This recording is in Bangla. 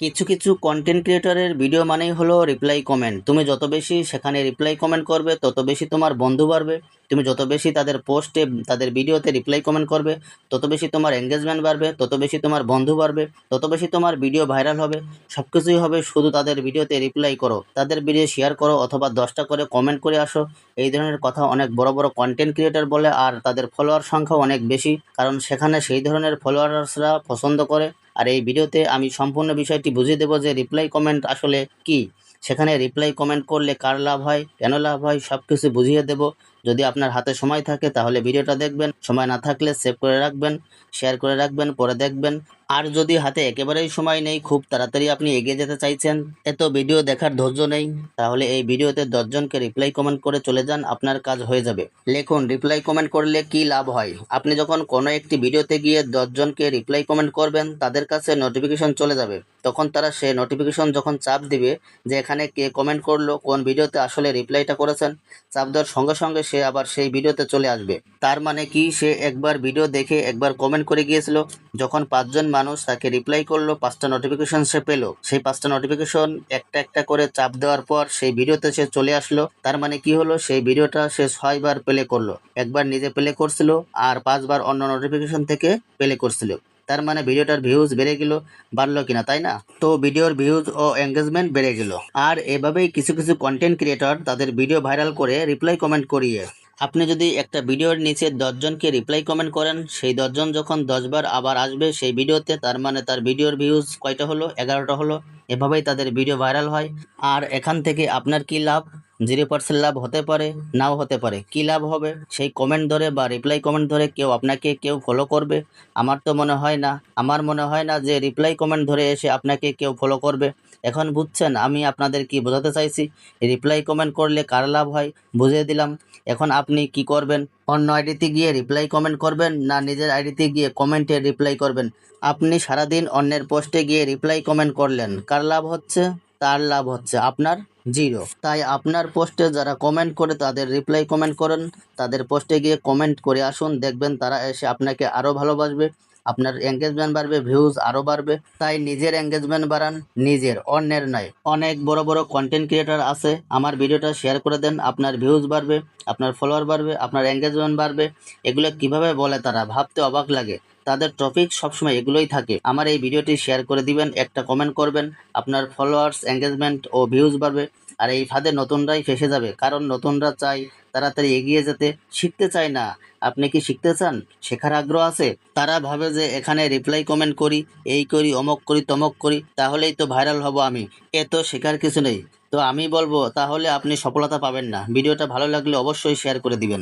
কিছু কিছু কন্টেন্ট ক্রিয়েটরের ভিডিও মানেই হলো রিপ্লাই কমেন্ট। তুমি যত বেশি সেখানে রিপ্লাই কমেন্ট করবে তত বেশি তোমার বন্ধু বাড়বে। তুমি যত বেশি তাদের পোস্টে তাদের ভিডিওতে রিপ্লাই কমেন্ট করবে তত বেশি তোমার এঙ্গেজমেন্ট বাড়বে, তত বেশি তোমার বন্ধু বাড়বে, তত বেশি তোমার ভিডিও ভাইরাল হবে। সব কিছুই হবে শুধু তাদের ভিডিওতে রিপ্লাই করো, তাদের ভিডিও শেয়ার করো অথবা 10টা করে কমেন্ট করে আসো। এই ধরনের কথা অনেক বড় বড় কন্টেন্ট ক্রিয়েটর বলে, আর তাদের ফলোয়ার সংখ্যাও অনেক বেশি, কারণ সেখানে সেই ধরনের ফলোয়ার্সরা পছন্দ করে। আর এই ভিডিওতে আমি সম্পূর্ণ বিষয়টি বুঝিয়ে দেবো যে রিপ্লাই কমেন্ট আসলে কি, সেখানে রিপ্লাই কমেন্ট করলে কার লাভ হয়, কেন লাভ হয়, সব কিছু বুঝিয়ে দেবো। যদি আপনার হাতে সময় থাকে তাহলে ভিডিওটা দেখবেন, সময় না থাকলে সেভ করে রাখবেন, শেয়ার করে রাখবেন, পরে দেখবেন। আর যদি হাতে একেবারেই সময় নেই, খুব তাড়াতাড়ি আপনি এগিয়ে যেতে চাইছেন, এত ভিডিও দেখার ধৈর্য নেই, তাহলে এই ভিডিওতে 10জনকে রিপ্লাই কমেন্ট করে চলে যান, আপনার কাজ হয়ে যাবে। লিখুন রিপ্লাই কমেন্ট করলে কি লাভ হয়। আপনি যখন কোনো একটি ভিডিওতে গিয়ে 10জনকে রিপ্লাই কমেন্ট করবেন, তাদের কাছে নোটিফিকেশন চলে যাবে। তখন তারা সে নোটিফিকেশন যখন চাপ দিবে যে এখানে কে কমেন্ট করলো, কোন ভিডিওতে আসলে রিপ্লাইটা করেছেন, চাপ দেওয়ার সঙ্গে সঙ্গে সে আবার সেই ভিডিওতে চলে আসবে। তার মানে কি, সে একবার ভিডিও দেখে একবার কমেন্ট করে গিয়েছিল, যখন 5জন মানুষ তাকে রিপ্লাই করলো, 5টা নোটিফিকেশন সে পেলো। সেই 5টা নোটিফিকেশন একটা একটা করে চাপ দেওয়ার পর সেই ভিডিওতে সে চলে আসলো। তার মানে কি হলো, সেই ভিডিওটা সে 6বার প্লে করলো। একবার নিজে প্লে করছিল আর 5বার অন্য নোটিফিকেশন থেকে প্লে করছিল। তার মানে ভিডিওটার ভিউজ বেড়ে গেল, বাড়লো কিনা, তাই না? তো ভিডিওর ভিউজ ও এঙ্গেজমেন্ট বেড়ে গেল। আর এভাবেই কিছু কিছু কন্টেন্ট ক্রিয়েটর তাদের ভিডিও ভাইরাল করে রিপ্লাই কমেন্ট করিয়ে। আপনি যদি একটা ভিডিওর নিচে 10জনকে রিপ্লাই কমেন্ট করেন, সেই 10জন যখন 10বার আবার আসবে সেই ভিডিওতে, তার মানে তার ভিডিওর ভিউজ কয়টা হলো? 11টা হলো। এভাবেই তাদের ভিডিও ভাইরাল হয়। আর এখান থেকে আপনার কি লাভ? 0% লাভ হতে পারে, নাও হতে পারে। কি লাভ হবে? সেই কমেন্ট ধরে বা রিপ্লাই কমেন্ট ধরে কেউ ফলো করবে? আমার তো মনে হয় না। আমার মনে হয় না যে রিপ্লাই কমেন্ট ধরে এসে আপনাকে কেউ ফলো করবে। এখন বুঝছেন আমি আপনাদের কি বোঝাতে চাইছি? রিপ্লাই কমেন্ট করলে কার লাভ হয় বুঝিয়ে দিলাম। এখন আপনি কি করবেন? অন্য আইডিতে গিয়ে রিপ্লাই কমেন্ট করবেন, না নিজের আইডিতে গিয়ে কমেন্টে রিপ্লাই করবেন? আপনি সারাদিন অন্যের পোস্টে গিয়ে রিপ্লাই কমেন্ট করলেন, কার লাভ হচ্ছে? তার লাভ হচ্ছে আপনার জিরো। তাই আপনার পোস্টে যারা কমেন্ট করে তাদের রিপ্লাই কমেন্ট করেন, তাদের পোস্টে গিয়ে কমেন্ট করে আসুন, দেখবেন তারা এসে আপনাকে আরও ভালোবাসবে, আপনার এঙ্গেজমেন্ট বাড়বে, ভিউজ আরও বাড়বে। তাই নিজের এঙ্গেজমেন্ট বাড়ান, নিজের, অন্যের নয়। অনেক বড় বড় কন্টেন্ট ক্রিয়েটর আছে, আমার ভিডিওটা শেয়ার করে দেন, আপনার ভিউজ বাড়বে, আপনার ফলোয়ার বাড়বে, আপনার এঙ্গেজমেন্ট বাড়বে। এগুলো কিভাবে বলে তারা, ভাবতে অবাক লাগে। তাদের টপিক সবসময় এগুলোই থাকে। আমার এই ভিডিওটি শেয়ার করে দিবেন, একটা কমেন্ট করবেন, আপনার ফলোয়ার্স, এঙ্গেজমেন্ট ও ভিউজ বাড়বে। আর এই ফাঁদে নতুনরাই ফেসে যাবে, কারণ নতুনরা চায় তাড়াতাড়ি এগিয়ে যেতে, শিখতে চায় না। আপনি কি শিখতে চান? শেখার আগ্রহ আছে? তারা ভাবে যে এখানে রিপ্লাই কমেন্ট করি, এই করি, অমক করি, তমক করি, তাহলেই তো ভাইরাল হব আমি। এ তো শেখার কিছু নেই। তো আমি বলবো তাহলে আপনি সফলতা পাবেন না। ভিডিওটা ভালো লাগলে অবশ্যই শেয়ার করে দিবেন।